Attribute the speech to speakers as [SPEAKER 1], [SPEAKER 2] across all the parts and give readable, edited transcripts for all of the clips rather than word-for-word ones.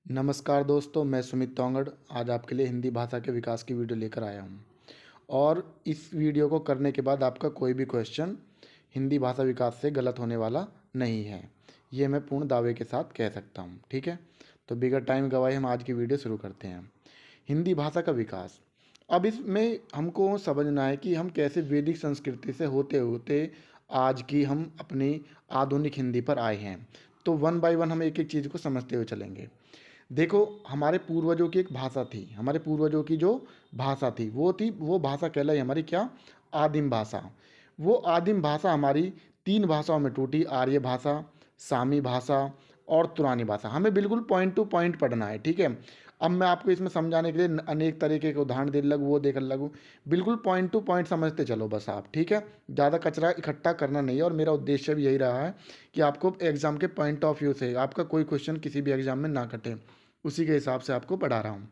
[SPEAKER 1] नमस्कार दोस्तों, मैं सुमित तोंगड़ आज आपके लिए हिंदी भाषा के विकास की वीडियो लेकर आया हूँ। और इस वीडियो को करने के बाद आपका कोई भी क्वेश्चन हिंदी भाषा विकास से गलत होने वाला नहीं है। ये मैं पूर्ण दावे के साथ कह सकता हूँ। ठीक है, तो बिगर टाइम गवाए हम आज की वीडियो शुरू करते हैं। हिंदी भाषा का विकास। अब इसमें हमको समझना है कि हम कैसे वैदिक संस्कृति से होते होते आज की हम अपनी आधुनिक हिंदी पर आए हैं। तो वन बाय वन हम एक एक चीज़ को समझते हुए चलेंगे। देखो, हमारे पूर्वजों की एक भाषा थी। हमारे पूर्वजों की जो भाषा थी वो भाषा कहलाई हमारी क्या? आदिम भाषा। वो आदिम भाषा हमारी तीन भाषाओं में टूटी: आर्य भाषा, सामी भाषा और तुरानी भाषा। हमें बिल्कुल पॉइंट टू पॉइंट पढ़ना है। ठीक है, अब मैं आपको इसमें समझाने के लिए अनेक तरीके के उदाहरण दे लगूँ, वो देकर लगूँ। बिल्कुल पॉइंट टू पॉइंट समझते चलो बस आप। ठीक है, ज़्यादा कचरा इकट्ठा करना नहीं है। और मेरा उद्देश्य भी यही रहा है कि आपको एग्जाम के पॉइंट ऑफ व्यू से आपका कोई क्वेश्चन किसी भी एग्जाम में ना कटे, उसी के हिसाब से आपको पढ़ा रहा हूँ।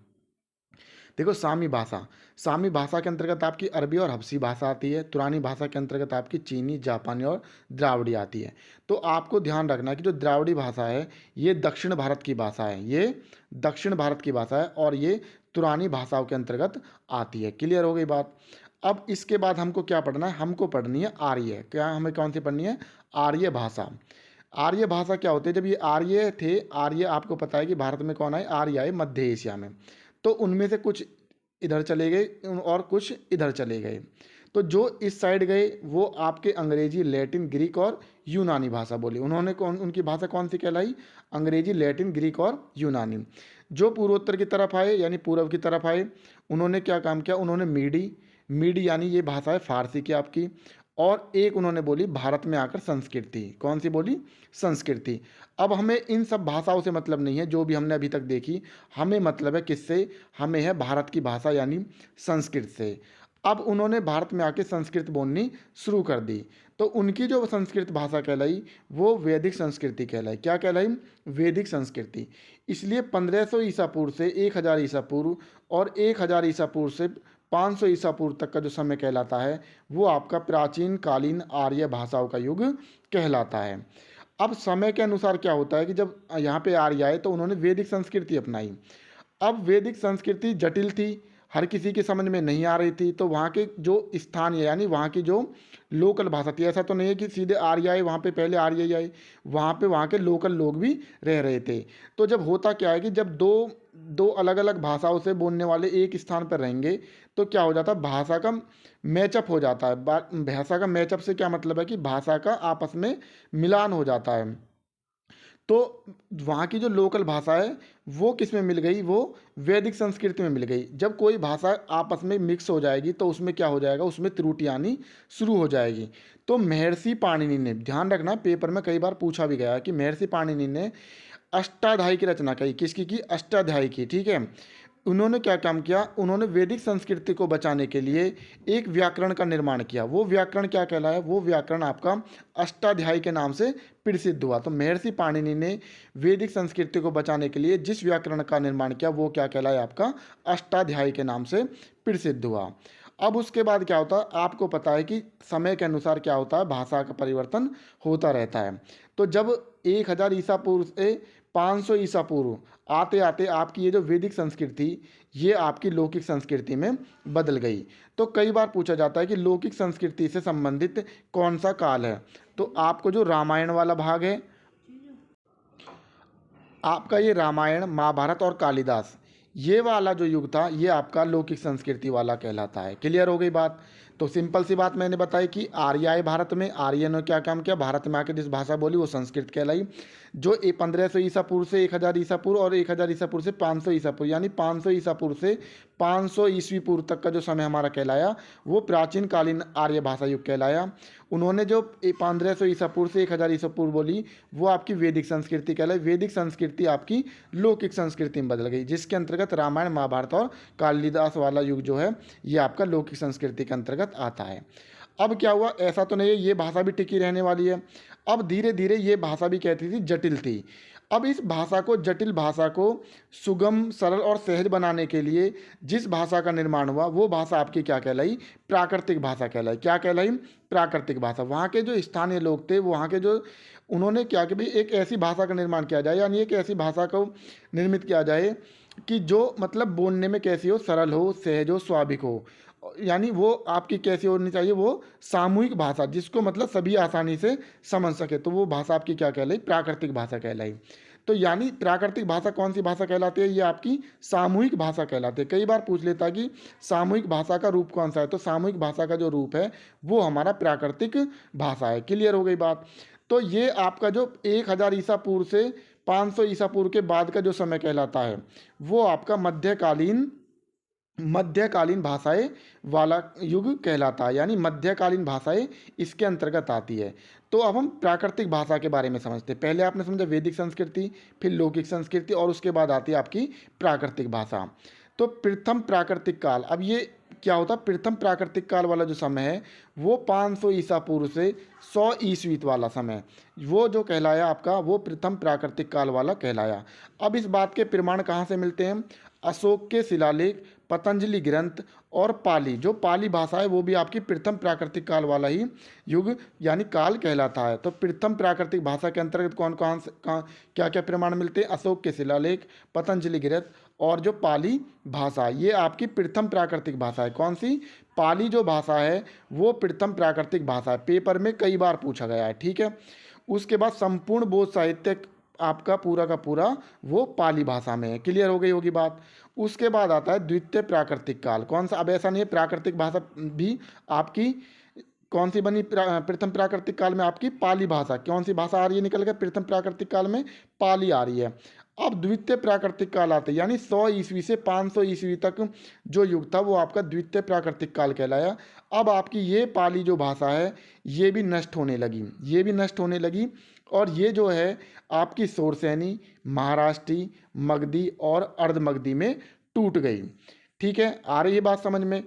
[SPEAKER 1] देखो, सामी भाषा। सामी भाषा के अंतर्गत आपकी अरबी और हब्सी भाषा आती है। तुरानी भाषा के अंतर्गत आपकी चीनी, जापानी और द्राविड़ी आती है। तो आपको ध्यान रखना है कि जो द्राविड़ी भाषा है ये दक्षिण भारत की भाषा है। ये दक्षिण भारत की भाषा है और ये तुरानी भाषाओं के अंतर्गत आती है। क्लियर हो गई बात? अब इसके बाद हमको क्या पढ़ना है? हमको पढ़नी है आर्य। क्या हमें कौन सी पढ़नी है? आर्य भाषा। आर्य भाषा क्या होती है? जब ये आर्य थे, आर्य आपको पता है कि भारत में कौन आए? आर्य आए मध्य एशिया में। तो उनमें से कुछ इधर चले गए और कुछ इधर चले गए। तो जो इस साइड गए वो आपके अंग्रेजी, लैटिन, ग्रीक और यूनानी भाषा बोली। उन्होंने उनकी भाषा कौन सी कहलाई? अंग्रेजी, लैटिन, ग्रीक और यूनानी। जो पूर्वोत्तर की तरफ आए यानी पूर्व की तरफ आए, उन्होंने क्या काम किया? उन्होंने मीडी, मीडी यानी ये भाषा है फारसी की आपकी। और एक उन्होंने बोली भारत में आकर संस्कृति। कौन सी बोली? संस्कृति। अब हमें इन सब भाषाओं से मतलब नहीं है जो भी हमने अभी तक देखी। हमें मतलब है किससे? हमें है भारत की भाषा यानी संस्कृत से। अब उन्होंने भारत में आके संस्कृत बोलनी शुरू कर दी। तो उनकी जो संस्कृत भाषा कहलाई वो वैदिक संस्कृति कहलाई। क्या कहलाई? वैदिक संस्कृति। इसलिए 1500 ईसा पूर्व से 1000 ईसा पूर्व और 1000 ईसा पूर्व से 500 ईसा पूर्व तक का जो समय कहलाता है वो आपका प्राचीन कालीन आर्य भाषाओं का युग कहलाता है। अब समय के अनुसार क्या होता है कि जब यहाँ पे आर्य आए तो उन्होंने वैदिक संस्कृति अपनाई। अब वैदिक संस्कृति जटिल थी, हर किसी के समझ में नहीं आ रही थी। तो वहाँ के जो स्थानीय यानी वहाँ की जो लोकल भाषा थी, ऐसा तो नहीं है कि सीधे आर्य आए वहाँ पे पहले आर्य ही आए, वहाँ पे वहाँ के लोकल लोग भी रह रहे थे। तो जब होता क्या है कि जब दो दो अलग अलग भाषाओं से बोलने वाले एक स्थान पर रहेंगे तो क्या हो जाता है? भाषा का मैचअप हो जाता है। भाषा का मैचअप से क्या मतलब है कि भाषा का आपस में मिलान हो जाता है। तो वहाँ की जो लोकल भाषा है वो किस में मिल गई? वो वैदिक संस्कृति में मिल गई। जब कोई भाषा आपस में मिक्स हो जाएगी तो उसमें क्या हो जाएगा? उसमें त्रुटि आनी शुरू हो जाएगी। तो महर्षि पाणिनि ने, ध्यान रखना पेपर में कई बार पूछा भी गया है कि महर्षि पाणिनि ने अष्टाध्यायी की रचना की। किसकी की? अष्टाध्यायी की। ठीक है, उन्होंने क्या काम किया? उन्होंने वैदिक संस्कृति को बचाने के लिए एक व्याकरण का निर्माण किया। वो व्याकरण क्या कहलाया? वो व्याकरण आपका अष्टाध्यायी के नाम से प्रसिद्ध हुआ। तो महर्षि पाणिनि ने वैदिक संस्कृति को बचाने के लिए जिस व्याकरण का निर्माण किया वो क्या कहलाया? आपका अष्टाध्यायी के नाम से प्रसिद्ध हुआ। अब उसके बाद क्या होता है? आपको पता है कि समय के अनुसार क्या होता है? भाषा का परिवर्तन होता रहता है। तो जब 1000 ईसा पूर्व से 500 ईसा पूर्व आते आते आपकी ये जो वैदिक संस्कृति ये आपकी लौकिक संस्कृति में बदल गई। तो कई बार पूछा जाता है कि लौकिक संस्कृति से संबंधित कौन सा काल है? तो आपको जो रामायण वाला भाग है, आपका ये रामायण, महाभारत और कालिदास, ये वाला जो युग था ये आपका लौकिक संस्कृति वाला कहलाता है। क्लियर हो गई बात? तो सिंपल सी बात मैंने बताई कि आर्य आए भारत में। आर्य ने क्या काम किया? भारत में आके जिस भाषा बोली वो संस्कृत कहलाई। जो 1500 ईसा पूर्व से 1000 ईसा पूर्व और 1000 ईसा पूर्व से 500 ईसा पूर्व यानी 500 ईसा पूर्व से 500 ईस्वी पूर्व तक का जो समय हमारा कहलाया वो प्राचीन कालीन आर्य भाषा युग कहलाया। उन्होंने जो 1500 ईसा पूर्व से 1000 ईसा पूर्व बोली वो आपकी वैदिक संस्कृति कहलाई। वैदिक संस्कृति आपकी लौकिक संस्कृति में बदल गई, जिसके अंतर्गत रामायण, महाभारत और कालिदास वाला युग जो है ये आपका लौकिक संस्कृति के अंतर्गत आता है। अब क्या हुआ? ऐसा तो नहीं है ये भाषा भी टिकी रहने वाली है। अब धीरे धीरे ये भाषा भी कहती थी जटिल थी। अब इस भाषा को, जटिल भाषा को सुगम, सरल और सहज बनाने के लिए जिस भाषा का निर्माण हुआ वो भाषा आपकी क्या कहलाई? प्राकृतिक भाषा कहलाई। क्या कहलाई? प्राकृतिक भाषा। वहाँ के जो स्थानीय लोग थे, वहाँ के जो उन्होंने क्या कि भाई एक ऐसी भाषा का निर्माण किया जाए, यानी एक ऐसी भाषा को निर्मित किया जाए कि जो मतलब बोलने में कैसी हो, सरल हो, सहज हो, स्वाभाविक हो। यानी वो आपकी कैसी होनी चाहिए, वो सामूहिक भाषा जिसको मतलब सभी आसानी से समझ सके, तो वो भाषा आपकी क्या कहलाई, प्राकृतिक भाषा कहलाई। तो यानी प्राकृतिक भाषा कौन सी भाषा कहलाती है, ये आपकी सामूहिक भाषा कहलाती है। कई बार पूछ लेता है कि सामूहिक भाषा का रूप कौन सा है, तो सामूहिक भाषा का जो रूप है वो हमारा प्राकृतिक भाषा है। क्लियर हो गई बात। तो ये आपका जो 1000 ईसा पूर्व से 500 ईसा पूर्व के बाद का जो समय कहलाता है वो आपका मध्यकालीन भाषाएं वाला युग कहलाता है, यानी मध्यकालीन भाषाएं इसके अंतर्गत आती है। तो अब हम प्राकृतिक भाषा के बारे में समझते हैं। पहले आपने समझा वैदिक संस्कृति, फिर लौकिक संस्कृति, और उसके बाद आती है आपकी प्राकृतिक भाषा। तो प्रथम प्राकृतिक काल, अब ये क्या होता है, प्रथम प्राकृतिक काल वाला जो समय है वो 500 ईसा पूर्व से 100 ईस्वी वाला समय, वो जो कहलाया आपका, वो प्रथम प्राकृतिक काल वाला कहलाया। अब इस बात के प्रमाण कहाँ से मिलते हैं, अशोक के शिलालेख, पतंजलि ग्रंथ और पाली, जो पाली भाषा है वो भी आपकी प्रथम प्राकृतिक काल वाला ही युग यानी काल कहलाता है। तो प्रथम प्राकृतिक भाषा के अंतर्गत कौन कौन से क्या क्या प्रमाण मिलते हैं, अशोक के शिलालेख, पतंजलि ग्रंथ और जो पाली भाषा, ये आपकी प्रथम प्राकृतिक भाषा है। कौन सी, पाली जो भाषा है वो प्रथम प्राकृतिक भाषा है, पेपर में कई बार पूछा गया है। ठीक है, उसके बाद संपूर्ण बोध साहित्य आपका पूरा का पूरा वो पाली भाषा में है। क्लियर हो गई होगी बात। उसके बाद आता है द्वितीय प्राकृतिक काल, कौन सा, अब ऐसा नहीं है, प्राकृतिक भाषा भी आपकी कौन सी बनी प्रथम प्राकृतिक काल में, आपकी पाली भाषा। कौन सी भाषा आ रही है निकल के प्रथम प्राकृतिक काल में, पाली आ रही है। अब द्वितीय प्राकृतिक काल आते हैं, यानी 100 ईस्वी से 500 ईस्वी तक जो युग था वो आपका द्वितीय प्राकृतिक काल कहलाया। अब आपकी ये पाली जो भाषा है ये भी नष्ट होने लगी, ये भी नष्ट होने लगी, और ये जो है आपकी सोरसैनी, महाराष्ट्री, मगधी और अर्धमगधी में टूट गई। ठीक है, आ रही है बात समझ में।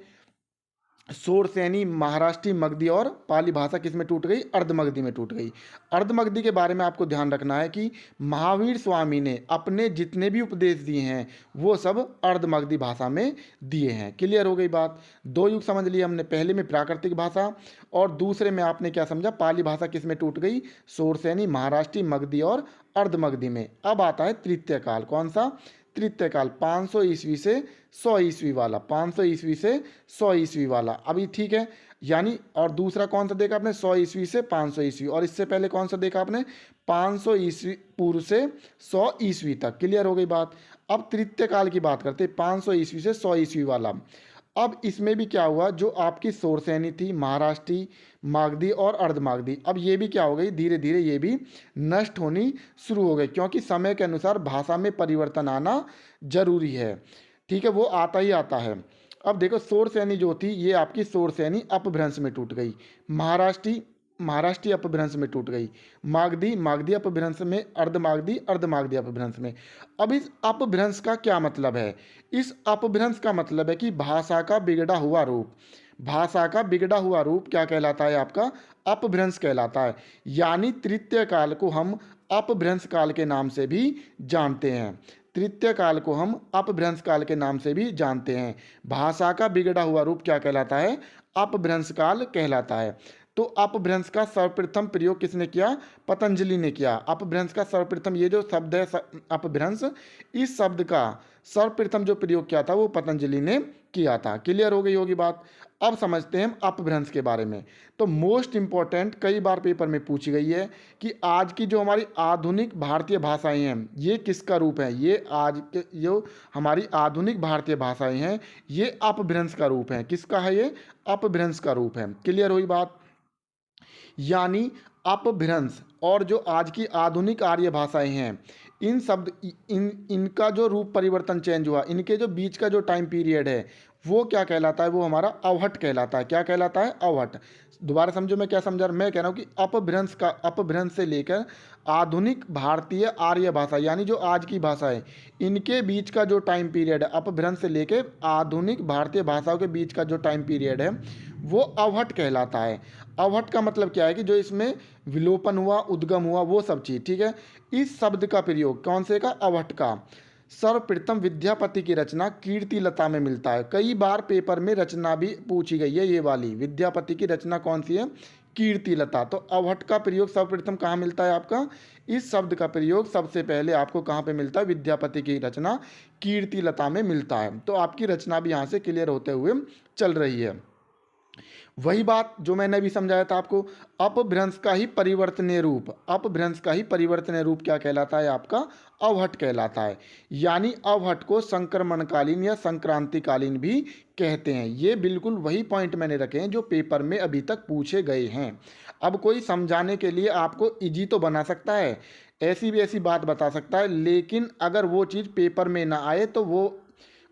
[SPEAKER 1] सोरसैनी, महाराष्ट्री, मगधी और पाली भाषा किस में टूट गई, अर्धमगधी में टूट गई। अर्धमगधी के बारे में आपको ध्यान रखना है कि महावीर स्वामी ने अपने जितने भी उपदेश दिए हैं वो सब अर्धमगधी भाषा में दिए हैं। क्लियर हो गई बात। दो युग समझ लिए हमने, पहले में प्राकृतिक भाषा और दूसरे में आपने क्या समझा, पाली भाषा किस में टूट गई, सोरसैनी, महाराष्ट्री, मगधी और अर्धमगधी में। अब आता है तृतीय काल, कौन सा, तृतीय काल 500 ईस्वी से 100 ईस्वी वाला, 500 ईस्वी से 100 ईस्वी वाला। अभी ठीक है, यानी और दूसरा कौन सा देखा आपने, 100 ईस्वी से 500 ईस्वी, और इससे पहले कौन सा देखा आपने, 500 ईस्वी पूर्व से 100 ईस्वी तक। क्लियर हो गई बात। अब तृतीय काल की बात करते हैं, 500 ईस्वी से 100 ईस्वी वाला। अब इसमें भी क्या हुआ, जो आपकी सोरसैनी थी, महाराष्ट्री, मागधी और अर्धमागधी, अब ये भी क्या हो गई, धीरे धीरे ये भी नष्ट होनी शुरू हो गई, क्योंकि समय के अनुसार भाषा में परिवर्तन आना जरूरी है। ठीक है, वो आता ही आता है। अब देखो सोरसैनी जो थी ये आपकी सोरसैनी अपभ्रंश में टूट गई, महाराष्ट्री अपभ्रंश में टूट गई, मागधी अपभ्रंश में, अर्धमागधी अपभ्रंश में। अब इस अपभ्रंश का क्या मतलब है, इस अपभ्रंश का मतलब है कि भाषा का बिगड़ा हुआ रूप, भाषा का बिगड़ा हुआ रूप क्या कहलाता है, आपका अपभ्रंश कहलाता है। यानी तृतीय काल को हम अपभ्रंश काल के नाम से भी जानते हैं, तृतीय काल को हम अपभ्रंश काल के नाम से भी जानते हैं। भाषा का बिगड़ा हुआ रूप क्या कहलाता है, अपभ्रंश काल कहलाता है। तो अपभ्रंश का सर्वप्रथम प्रयोग किसने किया, पतंजलि ने किया। अपभ्रंश का सर्वप्रथम, ये जो शब्द है अपभ्रंश, इस शब्द का सर्वप्रथम जो प्रयोग किया था वो पतंजलि ने किया था। क्लियर हो गई होगी बात। अब समझते हैं हम अपभ्रंश के बारे में। तो मोस्ट इंपॉर्टेंट, कई बार पेपर में पूछी गई है कि आज की जो हमारी आधुनिक भारतीय भाषाएं हैं ये किसका रूप है, ये आज के जो हमारी आधुनिक भारतीय भाषाएं हैं ये अपभ्रंश का रूप है। किसका है, ये अपभ्रंश का रूप है। क्लियर हुई बात। यानी अपभ्रंश और जो आज की आधुनिक आर्य भाषाएं हैं इन शब्द इनका जो रूप परिवर्तन चेंज हुआ, इनके जो बीच का जो टाइम पीरियड है वो क्या कहलाता है, वो हमारा अवहट कहलाता है। क्या कहलाता है, अवहट। दोबारा समझो मैं क्या समझा, मैं कह रहा हूँ कि अपभ्रंश से लेकर आधुनिक भारतीय आर्य भाषा यानी जो आज की भाषा है इनके बीच का जो टाइम पीरियड है, अपभ्रंश से लेकर आधुनिक भारतीय भाषाओं के बीच का जो टाइम पीरियड है वो अवहट कहलाता है। अवहट का मतलब क्या है कि जो इसमें विलोपन हुआ, उद्गम हुआ, वो सब चीज़। ठीक है, इस शब्द का प्रयोग कौन से का, अवहट का, सर्वप्रथम विद्यापति की रचना कीर्तिलता में मिलता है। कई बार पेपर में रचना भी पूछी गई है, ये वाली विद्यापति की रचना कौन सी है, कीर्तिलता। तो अवहट का प्रयोग सर्वप्रथम कहाँ मिलता है आपका? इस शब्द का प्रयोग सबसे पहले आपको कहाँ पे मिलता है? विद्यापति की रचना कीर्तिलता में मिलता है। तो आपकी रचना भी यहाँ से क्लियर होते हुए चल रही है। वही बात जो मैंने अभी समझाया था आपको, अपभ्रंश का ही परिवर्तनीय रूप, अपभ्रंश का ही परिवर्तनीय रूप क्या कहलाता है आपका? अवहट कहलाता है। यानी अवहट को संक्रमणकालीन या संक्रांतिकालीन भी कहते हैं। ये बिल्कुल वही पॉइंट मैंने रखे हैं जो पेपर में अभी तक पूछे गए हैं। अब कोई समझाने के लिए आपको इजी तो बना सकता है, ऐसी भी ऐसी बात बता सकता है, लेकिन अगर वो चीज़ पेपर में ना आए तो वो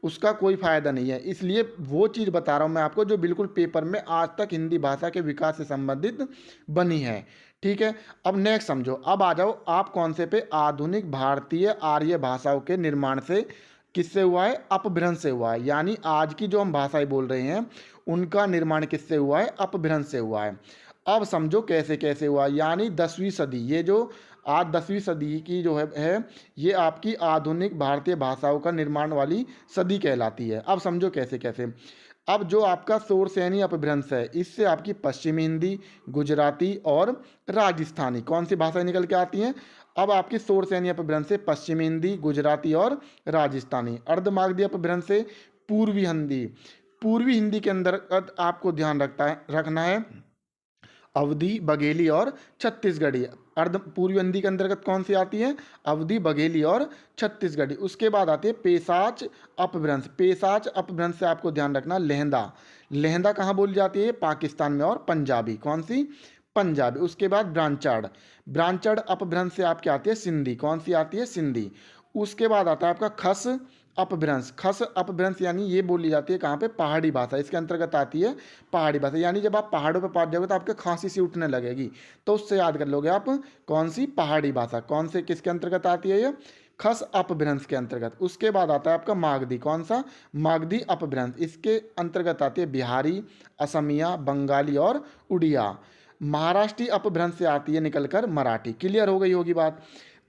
[SPEAKER 1] उसका कोई फ़ायदा नहीं है। इसलिए वो चीज़ बता रहा हूँ मैं आपको जो बिल्कुल पेपर में आज तक हिंदी भाषा के विकास से संबंधित बनी है। ठीक है, अब नेक्स्ट समझो। अब आ जाओ आप कौन से पे? आधुनिक भारतीय आर्य भाषाओं के निर्माण से किससे हुआ है? अपभ्रंश से हुआ है। यानी आज की जो हम भाषाएं बोल रहे हैं उनका निर्माण किससे हुआ है? अपभ्रंश से हुआ है। अब समझो कैसे कैसे हुआ। यानी 10वीं सदी, ये जो आज 10वीं सदी की जो है ये आपकी आधुनिक भारतीय भाषाओं का निर्माण वाली सदी कहलाती है। अब समझो कैसे कैसे। अब जो आपका शोरसेनी अपभ्रंश है इससे आपकी पश्चिमी हिंदी, गुजराती और राजस्थानी कौन सी भाषाएं निकल के आती हैं? अब आपकी शोरसेनी अपभ्रंश से पश्चिमी हिंदी, गुजराती और राजस्थानी। अर्धमागधी अपभ्रंश से पूर्वी हिंदी, पूर्वी हिंदी के अंदर आपको ध्यान रखना है अवधी, बघेली और छत्तीसगढ़ी। अर्ध पूर्वी हिंदी के अंतर्गत कौन सी आती है? अवधी, बघेली और छत्तीसगढ़ी। उसके बाद आती है पेशाच अपभ्रंश। पेशाच अपभ्रंश से आपको ध्यान रखना लहंदा। लहंदा कहाँ बोली जाती है? पाकिस्तान में। और पंजाबी कौन सी? पंजाबी। उसके बाद ब्रांचड़, ब्रांचड़ अपभ्रंश से आपकी आती है सिंधी। कौन सी आती है? सिंधी। उसके बाद आता है आपका खस अपभ्रंश। खस अपभ्रंश यानी ये बोली जाती है कहाँ पे? पहाड़ी भाषा। इसके अंतर्गत आती है पहाड़ी भाषा। यानी जब आप पहाड़ों पे पहुंच जाओगे तो आपके खांसी सी उठने लगेगी, तो उससे याद कर लोगे आप कौन सी? पहाड़ी भाषा। कौन से किसके अंतर्गत आती है ये? खस अपभ्रंश के अंतर्गत। उसके बाद आता है आपका मागधी। कौन सा? मागधी अपभ्रंश। इसके अंतर्गत आती है बिहारी, असमिया, बंगाली और उड़िया। महाराष्ट्री अपभ्रंश से आती है निकलकर मराठी। क्लियर हो गई होगी बात।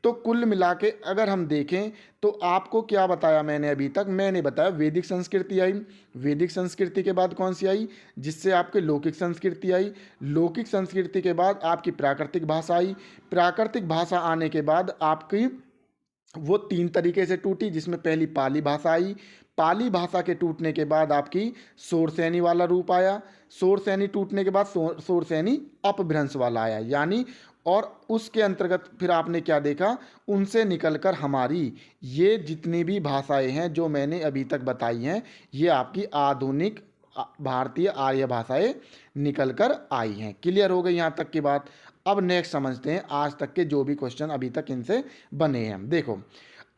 [SPEAKER 1] तो कुल मिला के अगर हम देखें तो आपको क्या बताया मैंने अभी तक? मैंने बताया वैदिक संस्कृति आई, वैदिक संस्कृति के बाद कौन सी आई? जिससे आपके लौकिक संस्कृति आई, लौकिक संस्कृति के बाद आपकी प्राकृतिक भाषा आई, प्राकृतिक भाषा आने के बाद आपकी वो 3 तरीके से टूटी, जिसमें पहली पाली भाषा आई। पाली भाषा के टूटने के बाद आपकी शोरसेनी वाला रूप आया। शोरसेनी टूटने के बाद शोरसेनी अपभ्रंश वाला आया। यानी और उसके अंतर्गत फिर आपने क्या देखा? उनसे निकलकर हमारी ये जितनी भी भाषाएं हैं जो मैंने अभी तक बताई हैं, ये आपकी आधुनिक भारतीय आर्य भाषाएं निकलकर आई हैं। क्लियर हो गई यहाँ तक की बात। अब नेक्स्ट समझते हैं आज तक के जो भी क्वेश्चन अभी तक इनसे बने हैं। देखो,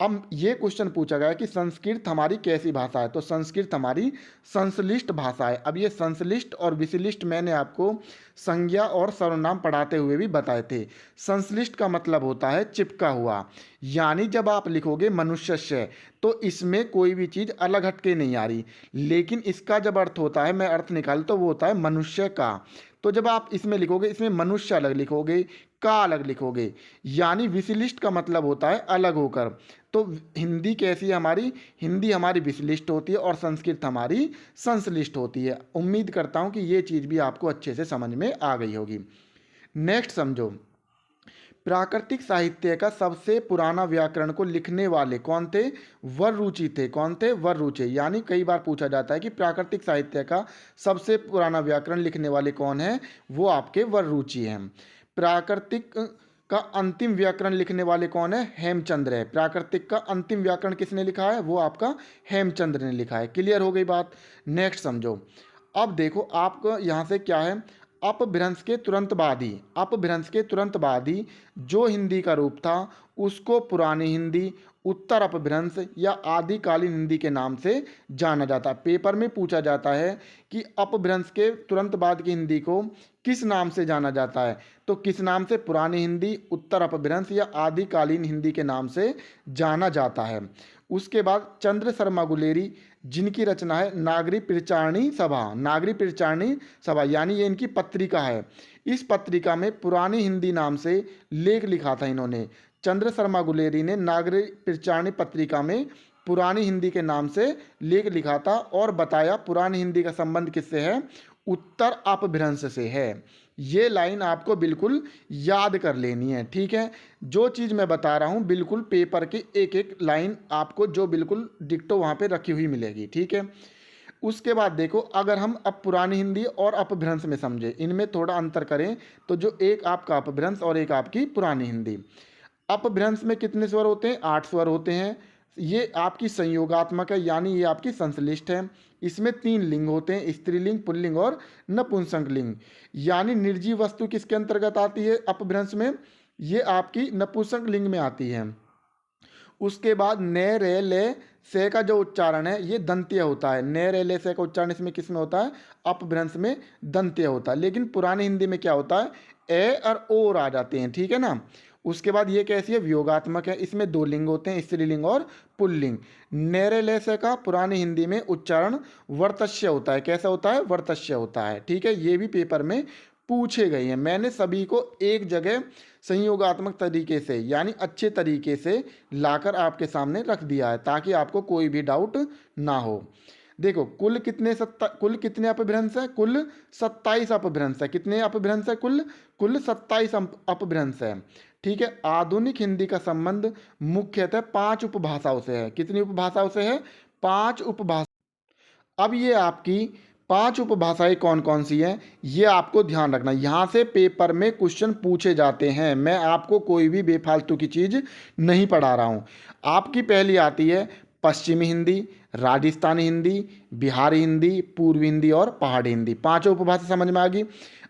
[SPEAKER 1] अब ये क्वेश्चन पूछा गया कि संस्कृत हमारी कैसी भाषा है? तो संस्कृत हमारी संश्लिष्ट भाषा है। अब ये संश्लिष्ट और विशिष्ट मैंने आपको संज्ञा और सर्वनाम पढ़ाते हुए भी बताए थे। संश्लिष्ट का मतलब होता है चिपका हुआ। यानी जब आप लिखोगे मनुष्य तो इसमें कोई भी चीज़ अलग हटके नहीं आ रही, लेकिन इसका जब अर्थ होता है, मैं अर्थ निकाल तो वो होता है मनुष्य का। तो जब आप इसमें लिखोगे, इसमें मनुष्य अलग लिखोगे, का अलग लिखोगे। यानी विशिष्ट का मतलब होता है अलग होकर। तो हिंदी कैसी है हमारी? हिंदी हमारी विशिष्ट होती है और संस्कृत हमारी संश्लिष्ट होती है। उम्मीद करता हूँ कि ये चीज़ भी आपको अच्छे से समझ में आ गई होगी। नेक्स्ट समझो, प्राकृतिक साहित्य का सबसे पुराना व्याकरण को लिखने वाले कौन थे? वररुचि थे। कौन थे? वररुचि। यानी कई बार पूछा जाता है कि प्राकृतिक साहित्य का सबसे पुराना व्याकरण लिखने वाले कौन है? वो आपके वररुचि हैं। प्राकृतिक का अंतिम व्याकरण लिखने वाले कौन है? हेमचंद्र है। प्राकृतिक का अंतिम व्याकरण किसने लिखा है? वो आपका हेमचंद्र ने लिखा है। क्लियर हो गई बात। नेक्स्ट समझो। अब देखो आपको यहाँ से क्या है? अपभ्रंश के तुरंत बाद ही, अपभ्रंश के तुरंत बाद ही जो हिंदी का रूप था उसको पुरानी हिंदी, उत्तर अपभ्रंश या आदिकालीन हिंदी के नाम से जाना जाता है। पेपर में पूछा जाता है कि अपभ्रंश के तुरंत बाद की हिंदी को किस नाम से जाना जाता है? तो किस नाम से? पुरानी हिंदी, उत्तर अपभ्रंश या आदिकालीन हिंदी के नाम से जाना जाता है। उसके बाद चंद्र शर्मा गुलेरी, जिनकी रचना है नागरी प्रचारणी सभा, नागरी प्रचारणी सभा यानी ये इनकी पत्रिका है। इस पत्रिका में पुरानी हिंदी नाम से लेख लिखा था इन्होंने। चंद्र शर्मा गुलेरी ने नागरी प्रचारणी पत्रिका में पुरानी हिंदी के नाम से लेख लिखा था और बताया पुरानी हिंदी का संबंध किससे है? उत्तर अपभ्रंश से है। ये लाइन आपको बिल्कुल याद कर लेनी है, ठीक है। जो चीज़ मैं बता रहा हूँ बिल्कुल पेपर की एक एक लाइन आपको जो बिल्कुल डिक्टो वहाँ पे रखी हुई मिलेगी, ठीक है। उसके बाद देखो, अगर हम अब पुरानी हिंदी और अपभ्रंश में समझे, इनमें थोड़ा अंतर करें, तो जो एक आपका अपभ्रंश और एक आपकी पुरानी हिंदी। अपभ्रंश में कितने स्वर होते हैं? 8 स्वर होते हैं। ये आपकी संयोगात्मक है, यानी ये आपकी संश्लिष्ट है। इसमें 3 लिंग होते हैं, स्त्रीलिंग, पुल्लिंग और नपुंसक लिंग। यानी निर्जीव वस्तु किसके अंतर्गत आती है अपभ्रंश में? ये आपकी नपुंसक लिंग में आती है। उसके बाद न रे ले से का जो उच्चारण है ये दंत्य होता है। न रे ले से का उच्चारण इसमें किस में होता है? अपभ्रंश में दंत्य होता है। लेकिन पुरानी हिंदी में क्या होता है? ए और ओर आ जाते हैं, ठीक है ना। उसके बाद ये कैसी है? वियोगात्मक है। इसमें 2 लिंग होते हैं, स्त्रीलिंग और पुल्लिंग। न रे ले से का पुरानी हिंदी में उच्चारण वर्तस्य होता है। कैसा होता है? वर्तस्य होता है, ठीक है। ये भी पेपर में पूछे गए हैं। मैंने सभी को एक जगह संयोगात्मक तरीके से यानी अच्छे तरीके से लाकर आपके सामने रख दिया है ताकि आपको कोई भी डाउट ना हो। देखो, कुल कितने अपभ्रंश है? कुल 27 अपभ्रंश है। कितने अपभ्रंश है? कुल 27 अपभ्रंश है, ठीक है। आधुनिक हिंदी का संबंध मुख्यतः 5 उपभाषाओं से है। कितनी उपभाषाओं से है? 5 उपभाषा। अब ये आपकी 5 उपभाषाएं कौन कौन सी हैं, ये आपको ध्यान रखना। यहाँ से पेपर में क्वेश्चन पूछे जाते हैं। मैं आपको कोई भी बेफालतू की चीज़ नहीं पढ़ा रहा हूँ। आपकी पहली आती है पश्चिमी हिंदी, राजस्थानी हिंदी, बिहारी हिंदी, पूर्वी हिंदी और पहाड़ी हिंदी। पांचों उपभाषा समझ में आ गई।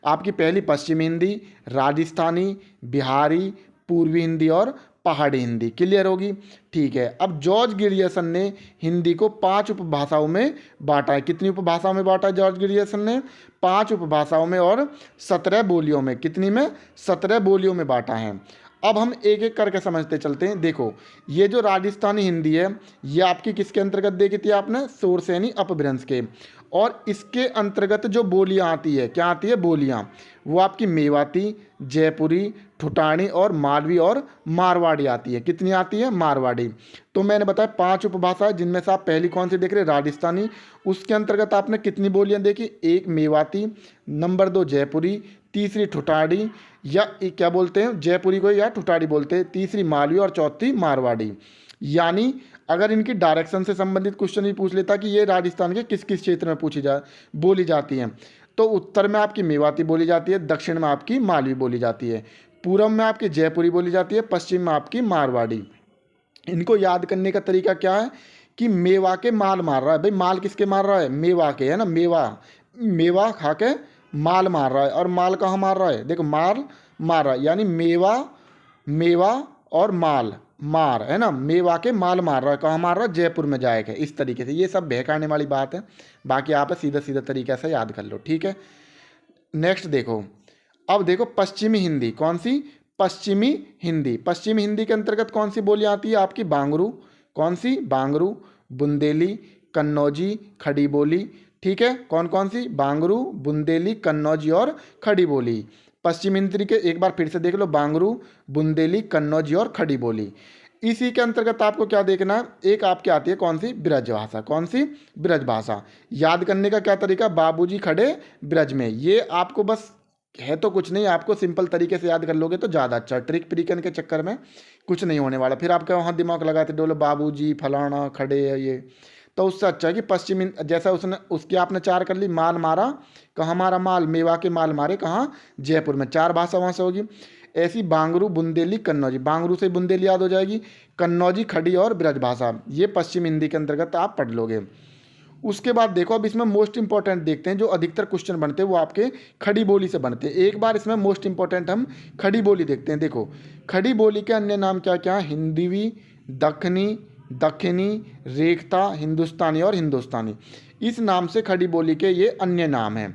[SPEAKER 1] आपकी पहली पश्चिमी हिंदी, राजस्थानी, बिहारी, पूर्वी हिंदी और पहाड़ी हिंदी। क्लियर होगी? ठीक है। अब जॉर्ज ग्रियर्सन ने हिंदी को 5 उपभाषाओं में बांटा है। कितनी उपभाषाओं में बांटा है जॉर्ज ग्रियर्सन ने? 5 उपभाषाओं में और 17 बोलियों में। कितनी में? 17 बोलियों में बांटा है। अब हम एक एक करके समझते चलते हैं। देखो, ये जो राजस्थानी हिंदी है ये आपकी किसके अंतर्गत देखी थी आपने? शोरसेनी अपभ्रंश के। और इसके अंतर्गत जो बोलियां आती है, क्या आती है बोलियां? वो आपकी मेवाती, जयपुरी, ठुटानी और मालवी और मारवाड़ी आती है। कितनी आती है? मारवाड़ी। तो मैंने बताया 5 उपभाषा है, जिनमें से आप पहली कौन सी देख रहे हैं? राजस्थानी। उसके अंतर्गत आपने कितनी बोलियां देखी? 1 मेवाती, नंबर 2 जयपुरी, तीसरी ठुटाड़ी या क्या बोलते हैं जयपुरी को, या ठुटाड़ी बोलते हैं, तीसरी मालवी और चौथी मारवाड़ी। यानी अगर इनकी डायरेक्शन से संबंधित क्वेश्चन भी पूछ लेता कि ये राजस्थान के किस किस क्षेत्र में बोली जाती हैं, तो उत्तर में आपकी मेवाती बोली जाती है, दक्षिण में आपकी मालवी बोली जाती है, पूर्व में आपकी जयपुरी बोली जाती है, पश्चिम में आपकी मारवाड़ी। इनको याद करने का तरीका क्या है कि मेवा के माल मार रहा है। भाई माल किसके मार रहा है? मेवा के, है ना। मेवा खा के माल मार रहा है। और माल कहाँ मार रहा है? देखो, माल मार रहा है यानी मेवा और माल मार, है ना। मेवा के माल मार रहा है। कहाँ मार रहा है? जयपुर में जाएगा। इस तरीके से ये सब बहकाने वाली बात है। बाकी आप सीधा सीधा तरीके से याद कर लो, ठीक है। नेक्स्ट देखो, अब देखो पश्चिमी हिंदी। कौन सी? पश्चिमी हिंदी। पश्चिमी हिंदी के अंतर्गत कौन सी बोली आती है आपकी? बांगरू। कौन सी? बांगरू, बुंदेली, कन्नौजी, खड़ी बोली। ठीक है, कौन कौन सी? बांगरू, बुंदेली, कन्नौजी और खड़ी बोली। पश्चिम हिंदी के एक बार फिर से देख लो, बांगरू, बुंदेली, कन्नौजी और खड़ी बोली। इसी के अंतर्गत आपको क्या देखना है? एक आपकी आती है कौन सी? ब्रज भाषा। कौन सी? ब्रज भाषा। याद करने का क्या तरीका? बाबूजी खड़े ब्रज में। ये आपको बस है तो कुछ नहीं, आपको सिंपल तरीके से याद कर लोगे तो ज़्यादा अच्छा। ट्रिक प्रिकन के चक्कर में कुछ नहीं होने वाला। फिर आपका वहाँ दिमाग लगाते डोलो बाबूजी फलाना खड़े है ये, तो उससे अच्छा है कि पश्चिमी, जैसा उसने उसकी आपने 4 कर ली। माल मारा, कहाँ मारा? माल, मेवा के माल मारे, कहाँ? जयपुर में। 4 भाषा वहाँ से होगी। ऐसी बांगरू, बुंदेली, कन्नौजी। बांगरू से बुंदेली याद हो जाएगी, कन्नौजी, खड़ी और ब्रज भाषा। ये पश्चिम हिंदी के अंतर्गत आप पढ़ लोगे। उसके बाद देखो, अब इसमें मोस्ट इंपॉर्टेंट देखते हैं। जो अधिकतर क्वेश्चन बनते हैं वो आपके खड़ी बोली से बनते हैं। एक बार इसमें मोस्ट इंपॉर्टेंट हम खड़ी बोली देखते हैं। देखो, खड़ी बोली के अन्य नाम क्या क्या? हिंदवी, दखनी, दक्षिणी, रेखता, हिंदुस्तानी और हिंदुस्तानी। इस नाम से खड़ी बोली के ये अन्य नाम हैं।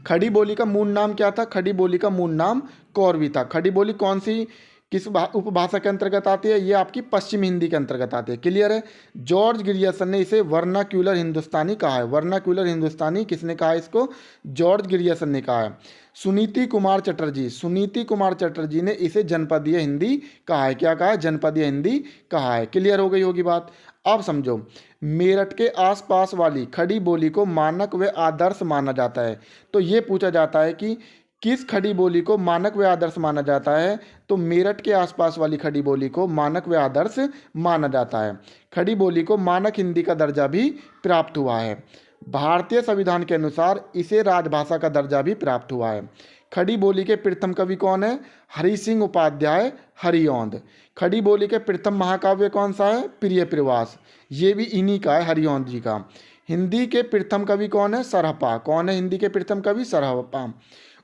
[SPEAKER 1] खड़ी बोली का मूल नाम क्या था? खड़ी बोली का मूल नाम कौरवी था। खड़ी बोली कौन सी किस उपभाषा के अंतर्गत आती है? ये आपकी पश्चिम हिंदी के अंतर्गत आती है। क्लियर है? जॉर्ज ग्रियर्सन ने इसे वर्नाक्यूलर हिंदुस्तानी कहा है। वर्नाक्यूलर हिंदुस्तानी किसने कहा है इसको? जॉर्ज ग्रियर्सन ने कहा है। सुनीति कुमार चटर्जी ने इसे जनपदीय हिंदी कहा है। क्या कहा है? जनपदीय हिंदी कहा है। क्लियर हो गई होगी बात। अब समझो, मेरठ के आसपास वाली खड़ी बोली को मानक व आदर्श माना जाता है। तो ये पूछा जाता है कि किस खड़ी बोली को मानक व आदर्श माना जाता है? तो मेरठ के आसपास वाली खड़ी बोली को मानक व आदर्श माना जाता है। खड़ी बोली को मानक हिंदी का दर्जा भी प्राप्त हुआ है। भारतीय संविधान के अनुसार इसे राजभाषा का दर्जा भी प्राप्त हुआ है। खड़ी बोली के प्रथम कवि कौन है? हरि सिंह उपाध्याय हरिऔंध। खड़ी बोली के प्रथम महाकाव्य कौन सा है? प्रिय प्रवास। ये भी इन्हीं का है, हरिऔंध जी का। हिंदी के प्रथम कवि कौन है? सरहपा। कौन है हिंदी के प्रथम कवि? सरहपा।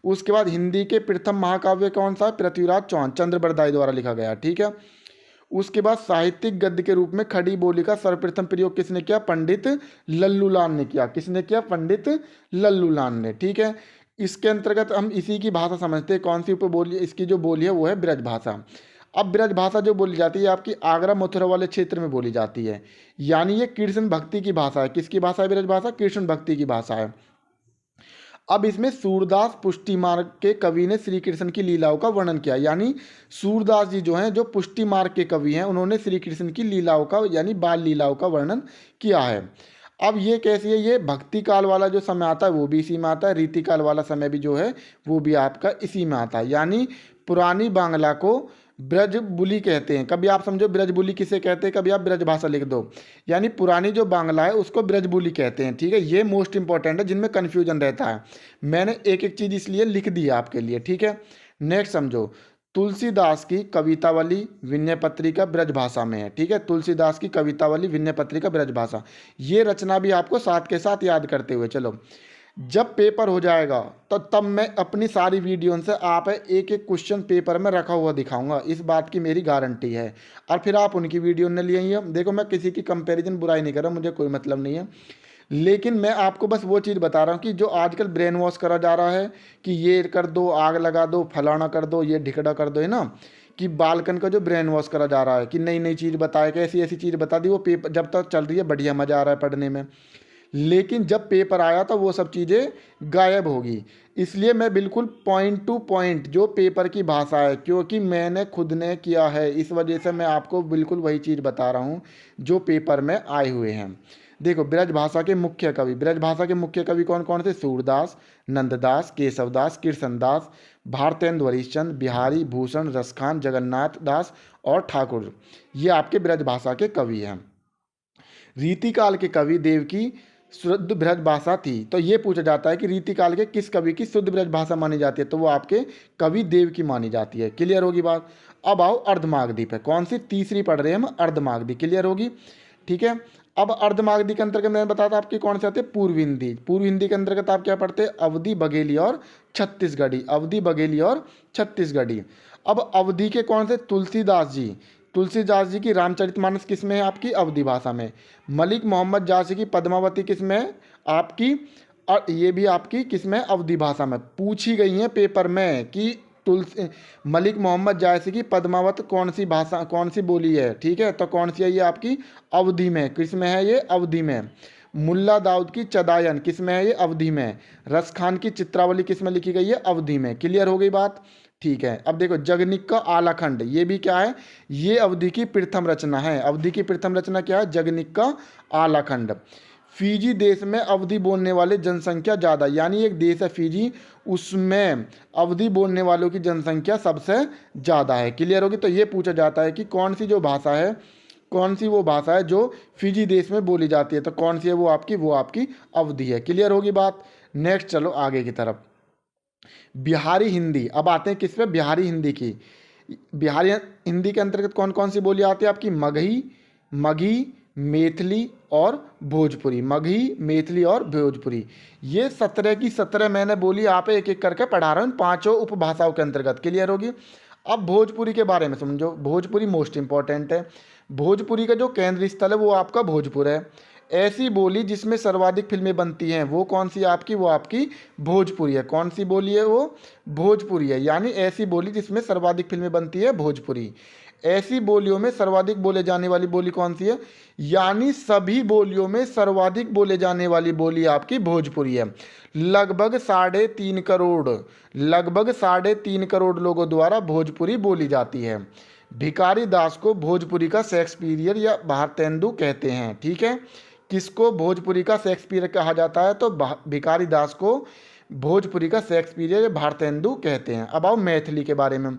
[SPEAKER 1] उसके बाद हिंदी के प्रथम महाकाव्य कौन सा है? पृथ्वीराज चौहान, चंद्रबरदाई द्वारा लिखा गया, ठीक है। उसके बाद साहित्यिक गद्य के रूप में खड़ी बोली का सर्वप्रथम प्रयोग किसने किया? पंडित लल्लूलाल ने किया। किसने किया? पंडित लल्लूलाल ने, ठीक है। इसके अंतर्गत हम इसी की भाषा समझते हैं। कौन सी उपबोली? इसकी जो बोली है वो है ब्रज भाषा। अब ब्रज भाषा जो बोली जाती है आपकी आगरा मथुरा वाले क्षेत्र में बोली जाती है, यानी ये कृष्ण भक्ति की भाषा है। किसकी भाषा है ब्रज भाषा? कृष्ण भक्ति की भाषा है। अब इसमें सूरदास पुष्टि मार्ग के कवि ने श्री कृष्ण की लीलाओं का वर्णन किया, यानी सूरदास जी जो हैं, जो पुष्टि मार्ग के कवि हैं, उन्होंने श्री कृष्ण की लीलाओं का यानी बाल लीलाओं का वर्णन किया है। अब ये कैसी है? ये भक्ति काल वाला जो समय आता है वो भी इसी में आता है, रीति काल वाला समय भी जो है वो भी आपका इसी में आता है। यानी पुरानी बांग्ला को ब्रज बुली कहते हैं। कभी आप समझो ब्रज बुली किसे कहते हैं, कभी आप ब्रज भाषा लिख दो, यानी पुरानी जो बांग्ला है उसको ब्रज बुली कहते हैं, ठीक है। ये मोस्ट इंपॉर्टेंट है, जिनमें कन्फ्यूजन रहता है। मैंने एक एक चीज़ इसलिए लिख दी है आपके लिए, ठीक है। नेक्स्ट समझो, तुलसीदास की कवितावली विनय पत्रिका ब्रज भाषा में है, ठीक है। तुलसीदास की कवितावली विनय पत्रिका ब्रज भाषा, ये रचना भी आपको साथ के साथ याद करते हुए चलो। जब पेपर हो जाएगा तो तब मैं अपनी सारी वीडियो से आप एक एक क्वेश्चन पेपर में रखा हुआ दिखाऊंगा, इस बात की मेरी गारंटी है। और फिर आप उनकी वीडियो ने लिए ही है। देखो मैं किसी की कंपैरिजन बुराई नहीं कर रहा, मुझे कोई मतलब नहीं है, लेकिन मैं आपको बस वो चीज़ बता रहा हूँ कि जो आजकल ब्रेन वॉश करा जा रहा है कि ये कर दो, आग लगा दो, फलाना कर दो, ये ढिकड़ा कर दो, है ना, कि बालकन का जो ब्रेन वॉश करा जा रहा है कि नई नई चीज़ बताए, कि ऐसी ऐसी चीज़ बता दी, वो पेपर जब तक चल रही है बढ़िया मज़ा आ रहा है पढ़ने में, लेकिन जब पेपर आया तो वो सब चीज़ें गायब होगी। इसलिए मैं बिल्कुल पॉइंट टू पॉइंट जो पेपर की भाषा है, क्योंकि मैंने खुद ने किया है, इस वजह से मैं आपको बिल्कुल वही चीज़ बता रहा हूँ जो पेपर में आए हुए हैं। देखो ब्रज भाषा के मुख्य कवि, ब्रज भाषा के मुख्य कवि कौन कौन थे? सूरदास, नंददास, केशवदास, कृष्णदास, भारतेंदु हरिश्चंद्र, बिहारी भूषण, रसखान, जगन्नाथ दास और ठाकुर, ये आपके ब्रज भाषा के कवि हैं। रीतिकाल के कवि देव की शुद्ध ब्रज भाषा थी। तो ये पूछा जाता है कि रीतिकाल के किस कवि की शुद्ध ब्रज भाषा मानी जाती है, तो वो आपके कवि देव की मानी जाती है। क्लियर होगी बात। अब आओ अर्धमागधी पे, कौन सी? तीसरी पढ़ रहे हैं हम, अर्धमागधी। क्लियर होगी, ठीक है। अब अर्धमागधी के अंतर्गत मैंने बताया था आपकी कौन से आते हैं? पूर्व हिंदी। पूर्व हिंदी के अंतर्गत आप क्या पढ़ते हैं? अवधी, बघेली और छत्तीसगढ़ी। अवधी, बघेली और छत्तीसगढ़ी। अब अवधी के कौन से? तुलसीदास जी। तुलसीदास जी की रामचरितमानस किस में है? आपकी अवधी भाषा में। मलिक मोहम्मद जासी की पद्मावती किस में है? आपकी, और ये भी आपकी किस में? अवधी भाषा में। पूछी गई है पेपर में कि तुलसी मलिक मोहम्मद जायसी की पद्मावत कौन सी भाषा, कौन सी बोली है, ठीक है। तो कौन सी है ये? आपकी अवधी में। किस में है ये? अवधी में। मुल्ला दाऊद की चदायन किस में है? ये अवधी में। रसखान की चित्रावली किस में लिखी गई है? अवधी में। क्लियर हो गई बात, ठीक है। अब देखो जगनिक का आलाखंड, ये भी क्या है? ये अवधी की प्रथम रचना है। अवधी की प्रथम रचना क्या है? जगनिक का आलाखंड। फिजी देश में अवधी बोलने वाले जनसंख्या ज़्यादा, यानी एक देश है फिजी, उसमें अवधी बोलने वालों की जनसंख्या सबसे ज़्यादा है। क्लियर होगी। तो ये पूछा जाता है कि कौन सी जो भाषा है, कौन सी वो भाषा है जो फिजी देश में बोली जाती है, तो कौन सी है वो आपकी अवधी है। क्लियर होगी बात। नेक्स्ट चलो आगे की तरफ। बिहारी हिंदी। अब आते हैं किस पे? बिहारी हिंदी की। बिहारी हिंदी के अंतर्गत कौन कौन सी बोली आती है आपकी? मगही, मगही, मैथिली और भोजपुरी। मगही, मैथिली और भोजपुरी, ये 17 की 17 मैंने बोली, आप एक एक करके पढ़ा रहा हूँ पांचों उपभाषाओं के अंतर्गत। क्लियर होगी। अब भोजपुरी के बारे में समझो। भोजपुरी मोस्ट इंपॉर्टेंट है। भोजपुरी का जो केंद्रीय स्थल है वो आपका भोजपुर है। ऐसी बोली जिसमें सर्वाधिक फिल्में बनती हैं वो कौन सी आपकी? वो आपकी भोजपुरी है। कौन सी बोली है वो? भोजपुरी है। यानी ऐसी बोली जिसमें सर्वाधिक फिल्में बनती है भोजपुरी। ऐसी बोलियों में सर्वाधिक बोले जाने वाली बोली कौन सी है? यानी सभी बोलियों में सर्वाधिक बोले जाने वाली बोली आपकी भोजपुरी है। लगभग 3.5 करोड़ लोगों द्वारा भोजपुरी बोली जाती है। भिखारी दास को भोजपुरी का शेक्सपियर या भारतेंदु कहते हैं, ठीक है। किसको भोजपुरी का शेक्सपियर कहा जाता है? तो भिखारी दास को भोजपुरी का शेक्सपियर भारतेंदु कहते हैं। अब आओ मैथिली के बारे में।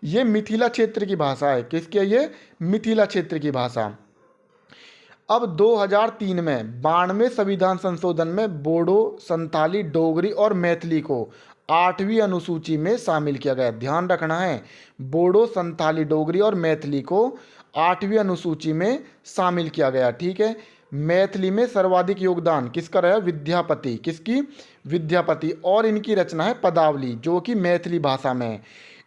[SPEAKER 1] ये मिथिला क्षेत्र की भाषा है। किसकी है ये? मिथिला क्षेत्र की भाषा। अब 2003 में 92वें संविधान संशोधन में बोडो, संथाली, डोगरी और मैथिली को 8वीं अनुसूची में शामिल किया गया। ध्यान रखना है, बोडो, संथाली, डोगरी और मैथिली को 8वीं अनुसूची में शामिल किया गया। ठीक है। मैथिली में सर्वाधिक योगदान किसका रहा? विद्यापति। किसकी? विद्यापति। और इनकी रचना है पदावली, जो कि मैथिली भाषा में है।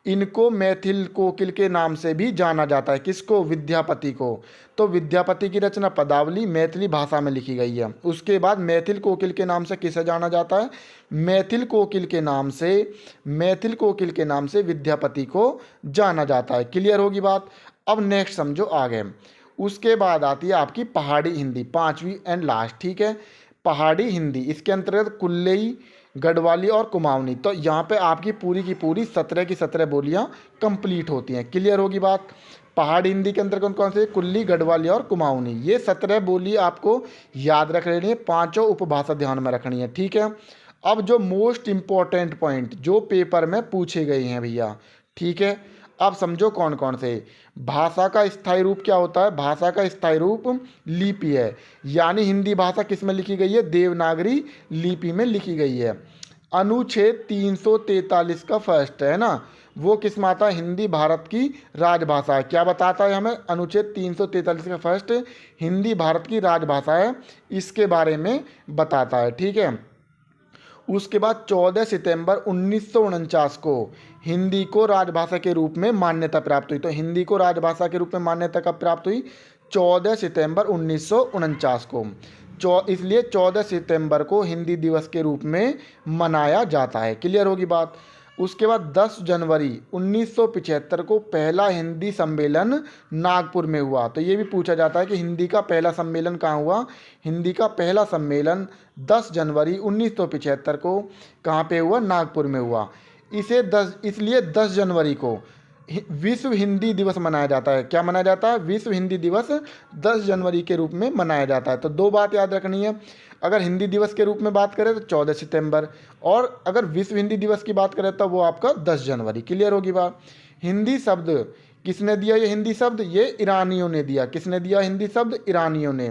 [SPEAKER 1] इनको मैथिल कोकिल के नाम से भी जाना जाता है। किसको? विद्यापति को। तो विद्यापति की रचना पदावली मैथिली भाषा में लिखी गई है। उसके बाद मैथिल कोकिल के नाम से किसे जाना जाता है? मैथिल कोकिल के नाम से विद्यापति को जाना जाता है। क्लियर होगी बात? अब नेक्स्ट समझो आगे। उसके बाद आती है आपकी पहाड़ी हिंदी, 5वीं एंड लास्ट। ठीक है। पहाड़ी हिंदी, इसके अंतर्गत कुल्लई, गढ़वाली और कुमाऊनी। तो यहाँ पे आपकी पूरी की पूरी 17 की 17 बोलियाँ कंप्लीट होती हैं। क्लियर होगी बात? पहाड़ी हिंदी के अंतर्गत कौन से? कुल्ली, गढ़वाली और कुमाऊनी। ये 17 बोली आपको याद रख लेनी है, 5 उपभाषा ध्यान में रखनी है। ठीक है। अब जो मोस्ट इंपॉर्टेंट पॉइंट जो पेपर में पूछे गए हैं भैया, ठीक है, अब समझो कौन कौन से। भाषा का स्थायी रूप क्या होता है? भाषा का स्थायी रूप लिपि है। यानी हिंदी भाषा किस में लिखी गई है? देवनागरी लिपि में लिखी गई है। अनुच्छेद 343 का फर्स्ट है ना, वो किस में आता है? हिंदी भारत की राजभाषा है। क्या बताता है हमें? अनुच्छेद 343 का फर्स्ट हिंदी भारत की राजभाषा है, इसके बारे में बताता है। ठीक है। उसके बाद 14 सितंबर 1949 को हिंदी को राजभाषा के रूप में मान्यता प्राप्त हुई। तो हिंदी को राजभाषा के रूप में मान्यता कब प्राप्त हुई? 14 सितंबर 1949 को। इसलिए 14 सितंबर को हिंदी दिवस के रूप में मनाया जाता है। क्लियर होगी बात? उसके बाद 10 जनवरी 1975 को पहला हिंदी सम्मेलन नागपुर में हुआ। तो ये भी पूछा जाता है कि हिंदी का पहला सम्मेलन कहाँ हुआ? हिंदी का पहला सम्मेलन 10 जनवरी 1975 को कहाँ पे हुआ? नागपुर में हुआ। इसलिए 10 जनवरी को विश्व हिंदी दिवस मनाया जाता है। क्या मनाया जाता है? विश्व हिंदी दिवस 10 जनवरी के रूप में मनाया जाता है। तो दो बात याद रखनी है, अगर हिंदी दिवस के रूप में बात करें तो 14 सितंबर, और अगर विश्व हिंदी दिवस की बात करें तो वो आपका 10 जनवरी। क्लियर होगी बात? हिंदी शब्द किसने दिया? ये हिंदी शब्द ये ईरानियों ने दिया। किसने दिया हिंदी शब्द? ईरानियों ने।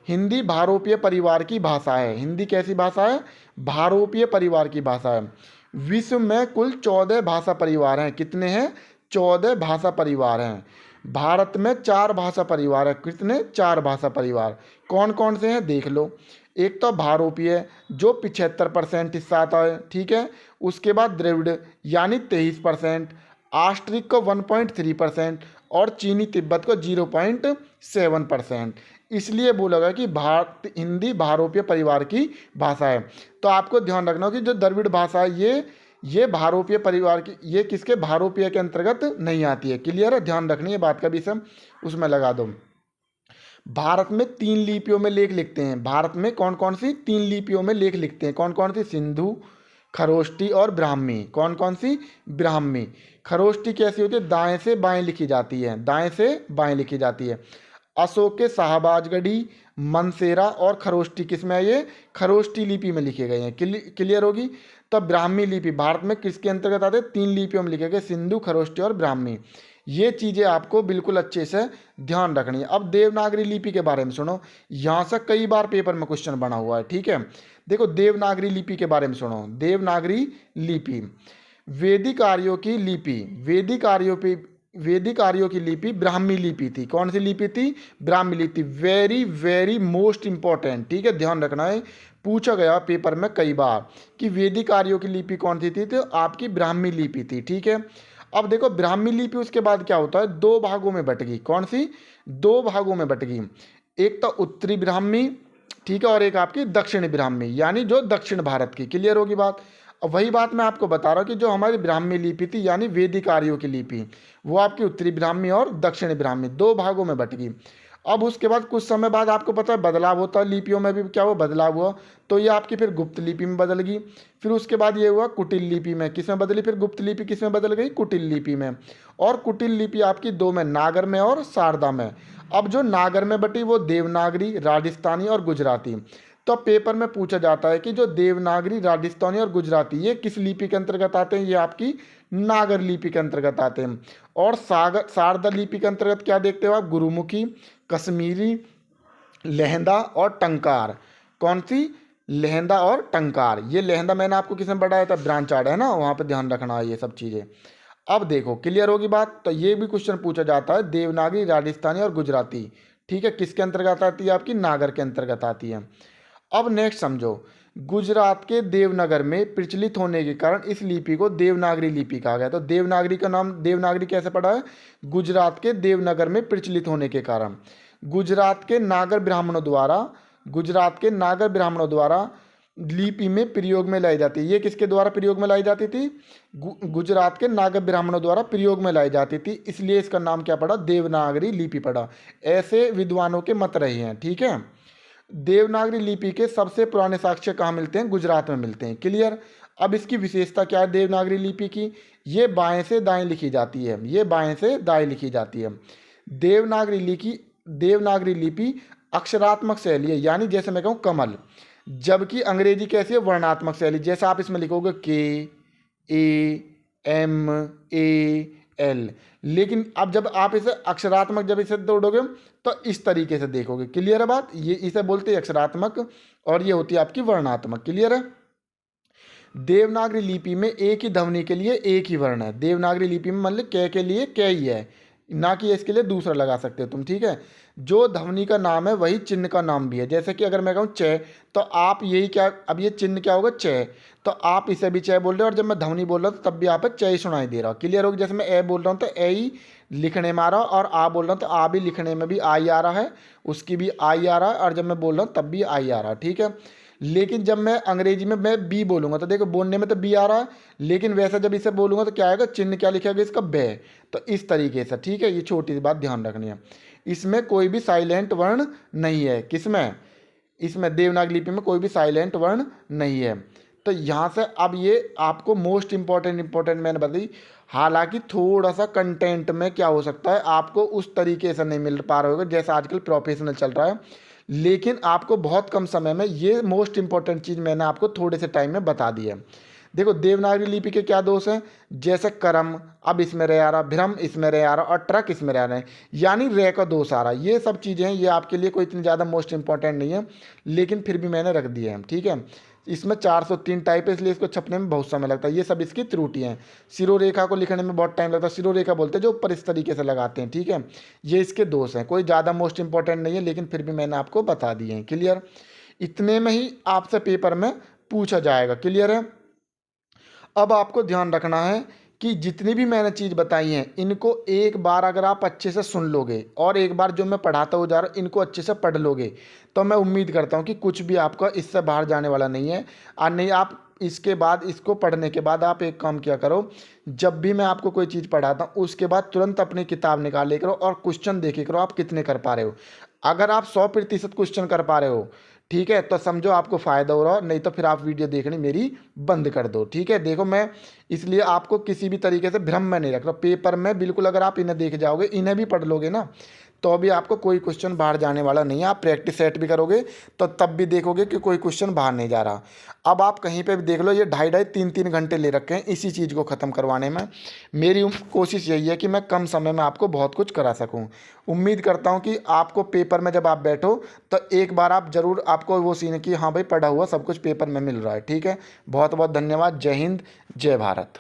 [SPEAKER 1] हिंदी भारोपीय परिवार की भाषा है। हिंदी कैसी भाषा है? भारोपीय परिवार की भाषा है। विश्व में कुल 14 भाषा परिवार हैं। कितने हैं? 14 भाषा परिवार हैं। भारत में 4 भाषा परिवार है। कितने? 4 भाषा परिवार। कौन कौन से हैं देख लो। एक तो भारोपीय जो 75% हिस्सा आता है। ठीक है। उसके बाद द्रविड़ यानी 23%, आस्ट्रिक को 1.3% और चीनी तिब्बत को 0.7%। इसलिए बोला गया कि हिंदी भारोपीय परिवार की भाषा है। तो आपको ध्यान रखना हो कि जो द्रविड़ भाषा है ये भारोपीय परिवार की, ये किसके? भारोपीय के अंतर्गत नहीं आती है। क्लियर है? ध्यान रखनी है बात का भी सब उसमें लगा दो। भारत में 3 लिपियों में लेख लिखते हैं। भारत में कौन कौन सी 3 लिपियों में लेख लिखते हैं? कौन कौन सी? सिंधु, खरोष्टी और ब्राह्मी। कौन कौन सी? ब्राह्मी। खरोष्टी कैसी होती है? दाएं से बाएं लिखी जाती है। दाएं से बाएं लिखी जाती है। अशोक के शाहबाजगढ़ी, मनसेरा और खरोष्टी किस में है? ये खरोष्टी लिपि में लिखे गए हैं। क्लियर होगी? तब ब्राह्मी लिपि भारत में किसके अंतर्गत आते हैं? 3 लिपियों में लिखे गए, सिंधु, खरोष्टी और ब्राह्मी। ये चीज़ें आपको बिल्कुल अच्छे से ध्यान रखनी है। अब देवनागरी लिपि के बारे में सुनो, यहाँ से कई बार पेपर में क्वेश्चन बना हुआ है। ठीक है। देखो देवनागरी लिपि के बारे में सुनो। देवनागरी लिपि वैदिक आर्यों की लिपि, वैदिक आर्यों की लिपि ब्राह्मी लिपि थी। कौन सी लिपि थी? ब्राह्मी लिपि। Very very most important. ठीक है, ध्यान रखना है, पूछा गया पेपर में कई बार कि वैदिक आर्यों की लिपि कौन सी थी? तो आपकी ब्राह्मी लिपि थी। ठीक है। अब देखो ब्राह्मी लिपि उसके बाद क्या होता है? 2 भागों में बट गई। कौन सी? 2 भागों में बट गई। एक तो उत्तरी ब्राह्मी, ठीक है, और एक आपकी दक्षिणी ब्राह्मी, यानी जो दक्षिण भारत की। क्लियर होगी बात? अब वही बात मैं आपको बता रहा हूँ कि जो हमारी ब्राह्मी लिपि थी यानी वैदिक आर्यों की लिपि, वो आपकी उत्तरी ब्राह्मी और दक्षिणी ब्राह्मी 2 भागों में बट गई। अब उसके बाद कुछ समय बाद आपको पता है बदलाव होता है लिपियों में भी। क्या हुआ? बदलाव हुआ। तो ये आपकी फिर गुप्त लिपि में बदल गई। फिर उसके बाद ये हुआ कुटिल लिपि में। किस में बदली? फिर गुप्त लिपि किस में बदल गई? कुटिल लिपि में। और कुटिल लिपि आपकी 2 में, नागर में और शारदा में। अब जो नागर में बटी वो देवनागरी, राजस्थानी और गुजराती। तो पेपर में पूछा जाता है कि जो देवनागरी, राजस्थानी और गुजराती ये किस लिपि के अंतर्गत आते हैं? ये आपकी नागर लिपि के अंतर्गत आते हैं। और शारदा लिपि के अंतर्गत क्या देखते हो आप? गुरुमुखी, कश्मीरी, लहंदा और टंकार। कौन सी? लहंदा और टंकार। ये लहंदा मैंने आपको किसने बताया था? ब्रांच आर्ट है ना, वहाँ पे ध्यान रखना है ये सब चीज़ें। अब देखो क्लियर होगी बात। तो ये भी क्वेश्चन पूछा जाता है देवनागरी, राजस्थानी और गुजराती, ठीक है, किसके अंतर्गत आती है? आपकी नागर के अंतर्गत आती है। अब नेक्स्ट समझो, गुजरात के देवनगर में प्रचलित होने के कारण इस लिपि को देवनागरी लिपि कहा गया। तो देवनागरी का नाम देवनागरी कैसे पड़ा है? गुजरात के देवनगर में प्रचलित होने के कारण। गुजरात के नागर ब्राह्मणों द्वारा लिपि में प्रयोग में लाई जाती है। ये किसके द्वारा प्रयोग में लाई जाती थी? गुजरात के नागर ब्राह्मणों द्वारा प्रयोग में लाई जाती थी, इसलिए इसका नाम क्या पड़ा? देवनागरी लिपि पड़ा। ऐसे विद्वानों के मत रहे हैं, ठीक है। देवनागरी लिपि के सबसे पुराने साक्ष्य कहाँ मिलते हैं? गुजरात में मिलते हैं। क्लियर। अब इसकी विशेषता क्या है देवनागरी लिपि की? ये बाएं से दाएं लिखी जाती है, ये बाएं से दाएं लिखी जाती है। देवनागरी लिपि अक्षरात्मक शैली है, यानी जैसे मैं कहूँ कमल। जबकि अंग्रेजी कैसी है? वर्णात्मक शैली। जैसे आप इसमें लिखोगे KAMAL, लेकिन अब जब आप इसे अक्षरात्मक जब इसे तोड़ोगे तो इस तरीके से देखोगे। क्लियर है बात? ये इसे बोलते हैं अक्षरात्मक और ये होती है आपकी वर्णात्मक। क्लियर है। देवनागरी लिपि में एक ही ध्वनि के लिए एक ही वर्ण है। देवनागरी लिपि में मतलब क के लिए क ही है, ना कि इसके लिए दूसरा लगा सकते हो तुम, ठीक है। जो ध्वनि का नाम है वही चिन्ह का नाम भी है। जैसे कि अगर मैं कहूँ च, तो आप यही क्या, अब ये चिन्ह क्या होगा? च, तो आप इसे भी च बोल रहे हो और जब मैं ध्वनि बोल रहा हूँ तो तब भी आप च ही सुनाई दे रहा हो। क्लियर होगी। जैसे मैं ए बोल रहा हूँ तो ए ही लिखने में आ रहा, और आ बोल रहा हूँ तो आ भी लिखने में भी आई आ रहा है, उसकी भी आई आ रहा है, और जब मैं बोल रहा हूँ तब भी आई आ रहा है, ठीक है। लेकिन जब मैं अंग्रेजी में मैं बी बोलूँगा तो देखो बोलने में तो बी आ रहा है, लेकिन वैसे जब इसे बोलूँगा तो क्या आएगा? चिन्ह क्या लिखेगा इसका? बे। तो इस तरीके से, ठीक है। ये छोटी सी बात ध्यान रखनी है। इसमें कोई भी साइलेंट वर्ण नहीं है। किसमें? इसमें देवनागरी लिपि में कोई भी साइलेंट वर्ण नहीं है। तो यहाँ से अब ये आपको मोस्ट इंपॉर्टेंट मैंने बताई। हालांकि थोड़ा सा कंटेंट में क्या हो सकता है, आपको उस तरीके से नहीं मिल पा रहा होगा जैसा आजकल प्रोफेशनल चल रहा है, लेकिन आपको बहुत कम समय में ये मोस्ट इंपॉर्टेंट चीज़ मैंने आपको थोड़े से टाइम में बता दी है। देखो देवनागरी लिपि के क्या दोष हैं? जैसे करम, अब इसमें रह आ रहा, भ्रम इसमें रह आ रहा, और ट्रक इसमें रह रहे हैं, यानी रे का दोष आ रहा है। ये सब चीज़ें हैं, ये आपके लिए कोई इतनी ज़्यादा मोस्ट इंपॉर्टेंट नहीं है, लेकिन फिर भी मैंने रख दिया है, ठीक है। इसमें 403 टाइप है, इसलिए इसको छपने में बहुत समय लगता है। ये सब इसकी त्रुटियाँ हैं। सिरोरेखा को लिखने में बहुत टाइम लगता है। सिरोरेखा बोलते हैं जो ऊपर इस तरीके से लगाते हैं, ठीक है। ये इसके दोष हैं, कोई ज़्यादा मोस्ट इंपॉर्टेंट नहीं है, लेकिन फिर भी मैंने आपको बता दिए हैं। क्लियर। इतने में ही आपसे पेपर में पूछा जाएगा। क्लियर है। अब आपको ध्यान रखना है कि जितनी भी मैंने चीज़ बताई हैं इनको एक बार अगर आप अच्छे से सुन लोगे और एक बार जो मैं पढ़ाता हुआ जा रहा हूँ इनको अच्छे से पढ़ लोगे, तो मैं उम्मीद करता हूँ कि कुछ भी आपका इससे बाहर जाने वाला नहीं है। और नहीं, आप इसके बाद, इसको पढ़ने के बाद आप एक काम किया करो, जब भी मैं आपको कोई चीज़ पढ़ाता हूँ उसके बाद तुरंत अपनी किताब निकाल ले करो और क्वेश्चन देखे करो आप कितने कर पा रहे हो। अगर आप 100% क्वेश्चन कर पा रहे हो, ठीक है, तो समझो आपको फ़ायदा हो रहा है, नहीं तो फिर आप वीडियो देखनी मेरी बंद कर दो, ठीक है। देखो मैं इसलिए आपको किसी भी तरीके से भ्रम में नहीं रख रहा। पेपर में बिल्कुल अगर आप इन्हें देख जाओगे, इन्हें भी पढ़ लोगे ना, तो भी आपको कोई क्वेश्चन बाहर जाने वाला नहीं है। आप प्रैक्टिस सेट भी करोगे तो तब भी देखोगे कि कोई क्वेश्चन बाहर नहीं जा रहा। अब आप कहीं पे भी देख लो, ये 2.5-3 घंटे ले रखे हैं इसी चीज़ को ख़त्म करवाने में। मेरी कोशिश यही है कि मैं कम समय में आपको बहुत कुछ करा सकूं। उम्मीद करता हूं कि आपको पेपर में जब आप बैठो तो एक बार आप ज़रूर, आपको वो सीन कि हाँ भाई पढ़ा हुआ सब कुछ पेपर में मिल रहा है, ठीक है। बहुत बहुत धन्यवाद। जय हिंद, जय भारत।